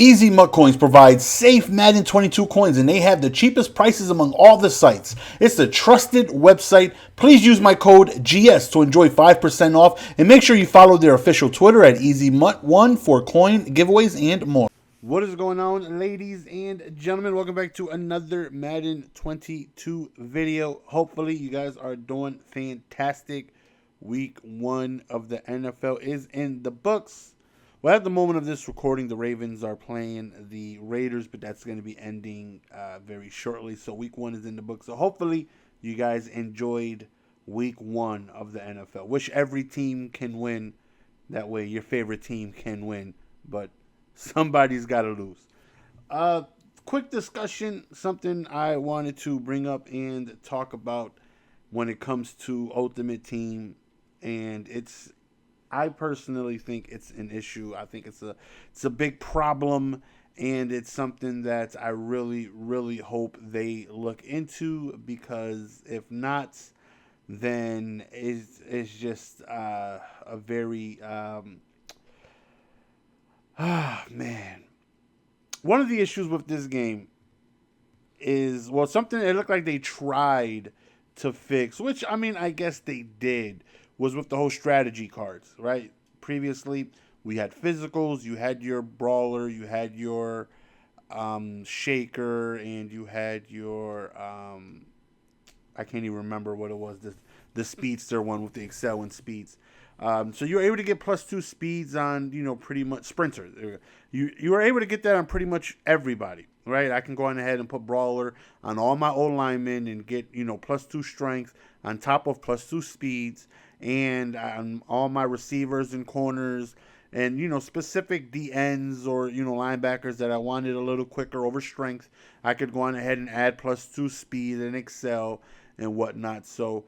Easy Mutt Coins provides safe Madden 22 coins and they have the cheapest prices among all the sites. It's a trusted website. Please use my code GS to enjoy 5% off and make sure you follow their official Twitter at EasyMutt1 for coin giveaways and more. What is going on, ladies and gentlemen? Welcome back to another Madden 22 video. Hopefully you guys are doing fantastic. Week 1 of the NFL is in the books. Well, at the moment of this recording, the Ravens are playing the Raiders, but that's going to be ending very shortly. So week 1 is in the book. So hopefully you guys enjoyed week 1 of the NFL. Wish every team can win. That way your favorite team can win. But somebody's got to lose. Quick discussion, something I wanted to bring up and talk about when it comes to Ultimate Team. And I personally think it's an issue. I think it's a big problem, and it's something that I really, really hope they look into, because if not, then it's just a very man. One of the issues with this game is, well, something it looked like they tried to fix, which I mean I guess they did, was with the whole strategy cards, right? Previously, we had physicals, you had your brawler, you had your shaker, and you had your I can't even remember what it was, the speedster one with the excel and speeds. So you were able to get +2 speeds on, pretty much sprinter. You were able to get that on pretty much everybody, right? I can go on ahead and put brawler on all my O linemen and get, +2 strength on top of +2 speeds, and on all my receivers and corners, and specific DNs or linebackers that I wanted a little quicker over strength, I could go on ahead and add +2 speed and excel and whatnot. So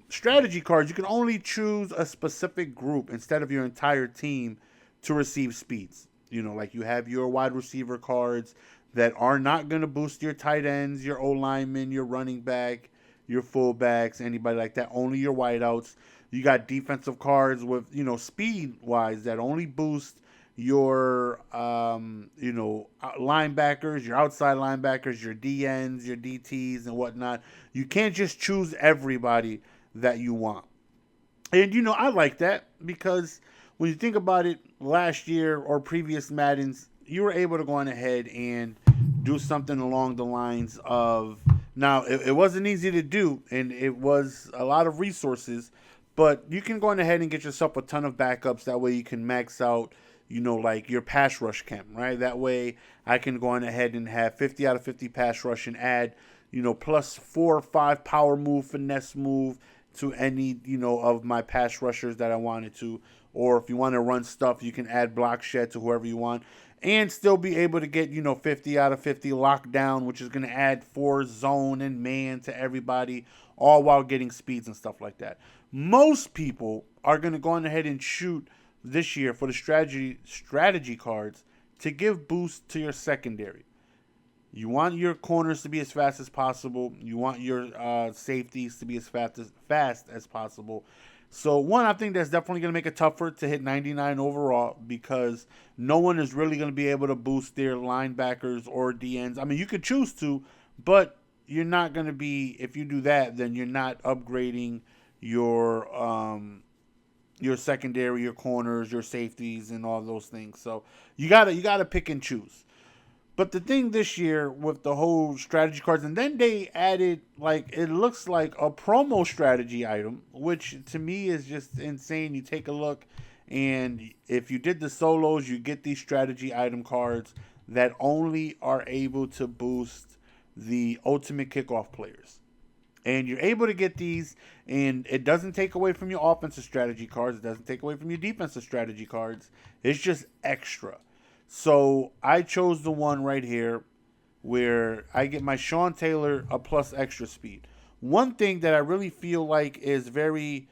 strategy cards, you can only choose a specific group instead of your entire team to receive speeds. Like you have your wide receiver cards that are not going to boost your tight ends, your O linemen, your running back, your fullbacks, anybody like that. Only your wideouts. You got defensive cards with, speed wise that only boost your, linebackers, your outside linebackers, your DNs, your DTs, and whatnot. You can't just choose everybody that you want. And, I like that, because when you think about it, last year or previous Maddens, you were able to go on ahead and do something along the lines of, now, it wasn't easy to do, and it was a lot of resources, but you can go on ahead and get yourself a ton of backups. That way you can max out, like your pass rush chem, right? That way I can go on ahead and have 50 out of 50 pass rush and add, +4 or 5 power move, finesse move to any, of my pass rushers that I wanted to. Or if you want to run stuff, you can add block shed to whoever you want, and still be able to get, 50 out of 50 lockdown, which is going to add 4 zone and man to everybody, all while getting speeds and stuff like that. Most people are going to go on ahead and shoot this year for the strategy cards to give boost to your secondary. You want your corners to be as fast as possible. You want your safeties to be as fast as possible. So, one, I think that's definitely going to make it tougher to hit 99 overall, because no one is really going to be able to boost their linebackers or DNs. I mean, you could choose to, but you're not going to be, if you do that, then you're not upgrading your secondary, your corners, your safeties, and all those things. So, you gotta pick and choose. But the thing this year with the whole strategy cards, and then they added, it looks like a promo strategy item, which to me is just insane. You take a look, and if you did the solos, you get these strategy item cards that only are able to boost the ultimate kickoff players. And you're able to get these, and it doesn't take away from your offensive strategy cards. It doesn't take away from your defensive strategy cards. It's just extra. So I chose the one right here where I get my Sean Taylor a plus extra speed. One thing that I really feel like is very,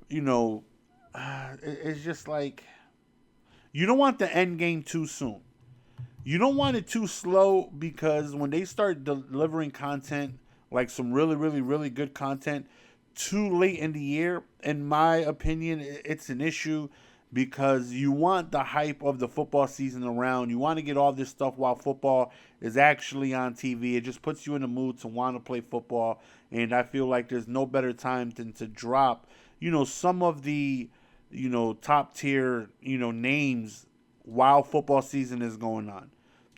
it's just like, you don't want the end game too soon. You don't want it too slow, because when they start delivering content, like some really, really, really good content, too late in the year, in my opinion, it's an issue, because you want the hype of the football season around. You want to get all this stuff while football is actually on TV. It just puts you in the mood to want to play football. And I feel like there's no better time than to drop, some of the, top tier, names while football season is going on.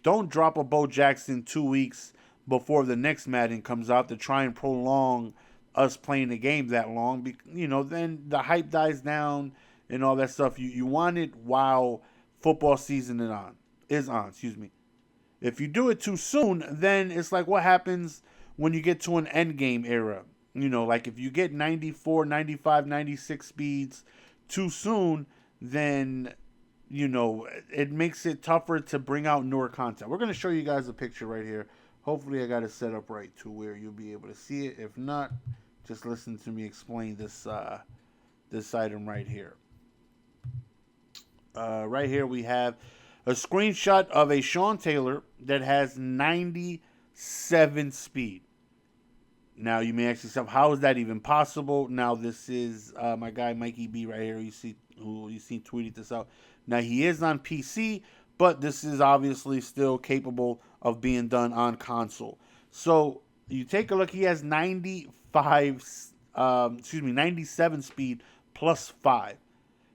Don't drop a Bo Jackson 2 weeks before the next Madden comes out to try and prolong us playing the game that long. Then the hype dies down and all that stuff. You want it while football season is on. Excuse me. If you do it too soon, then it's like what happens when you get to an end game era. Like if you get 94, 95, 96 speeds too soon, then it makes it tougher to bring out newer content. We're going to show you guys a picture right here. Hopefully I got it set up right to where you'll be able to see it. If not, just listen to me explain this item right here. Right here we have a screenshot of a Sean Taylor that has 97 speed. Now you may ask yourself, how is that even possible? Now this is my guy Mikey B right here. Who you see tweeted this out. Now he is on PC, but this is obviously still capable of being done on console. So you take a look. He has 97 speed plus 5.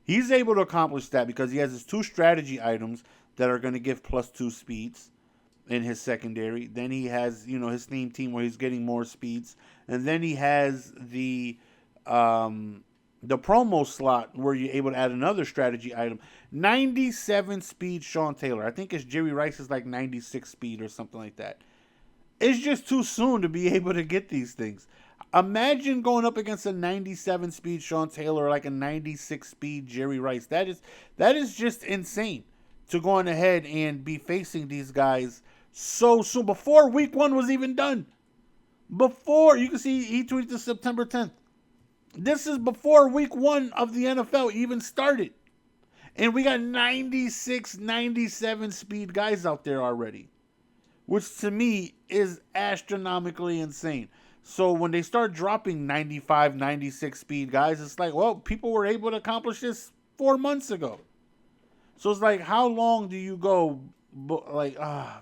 He's able to accomplish that because he has his 2 strategy items that are going to give plus 2 speeds in his secondary. Then he has, his theme team where he's getting more speeds. And then he has the promo slot where you're able to add another strategy item. 97 speed Sean Taylor. I think it's Jerry Rice is like 96 speed or something like that. It's just too soon to be able to get these things. Imagine going up against a 97 speed Sean Taylor or like a 96 speed Jerry Rice. That is just insane to go on ahead and be facing these guys so soon before week 1 was even done. Before, you can see he tweeted this September 10th. This is before week 1 of the NFL even started. And we got 96, 97 speed guys out there already, which to me is astronomically insane. So when they start dropping 95, 96 speed guys, it's like, well, people were able to accomplish this 4 months ago. So it's like, how long do you go?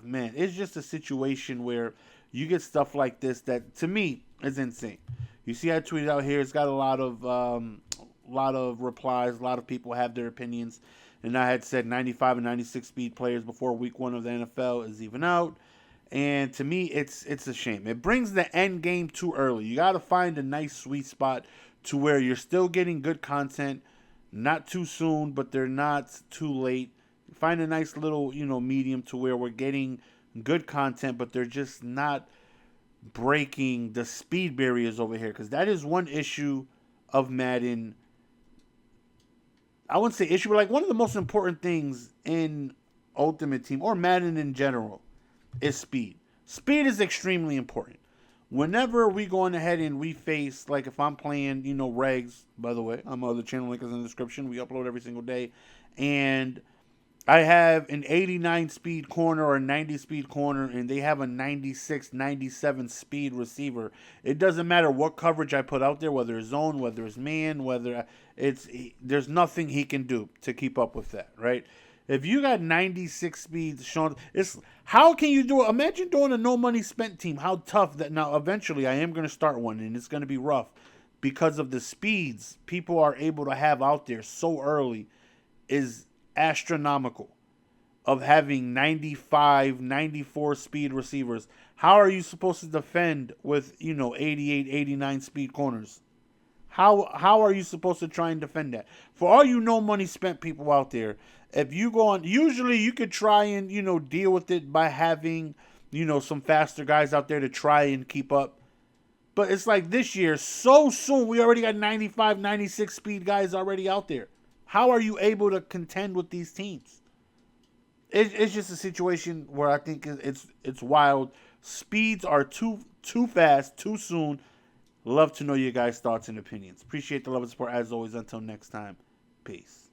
Man, it's just a situation where you get stuff like this that to me is insane. You see, I tweeted out here. It's got a lot of replies. A lot of people have their opinions, and I had said 95 and 96 speed players before week 1 of the NFL is even out. And to me, it's a shame. It brings the end game too early. You got to find a nice sweet spot to where you're still getting good content, not too soon, but they're not too late. Find a nice little, medium to where we're getting good content, but they're just not breaking the speed barriers over here. Because that is one issue of Madden. I wouldn't say issue, but like one of the most important things in Ultimate Team or Madden in general is speed. Speed is extremely important. Whenever we go on ahead and we face, like if I'm playing, regs, by the way, on my other channel, link is in the description. We upload every single day. And I have an 89 speed corner or a 90 speed corner, and they have a 96, 97 speed receiver. It doesn't matter what coverage I put out there, whether it's zone, whether it's man, there's nothing he can do to keep up with that, right? If you got 96 speeds, Sean, how can you do it? Imagine doing a no money spent team. How tough that. Now, eventually, I am going to start one, and it's going to be rough because of the speeds people are able to have out there so early is astronomical. Of having 95, 94 speed receivers. How are you supposed to defend with, 88, 89 speed corners? How are you supposed to try and defend that? For all you no money spent people out there, if you go on, usually you could try and, deal with it by having, some faster guys out there to try and keep up. But it's like this year, so soon, we already got 95, 96 speed guys already out there. How are you able to contend with these teams? It's just a situation where I think it's wild. Speeds are too fast, too soon. Love to know your guys' thoughts and opinions. Appreciate the love and support as always. Until next time, peace.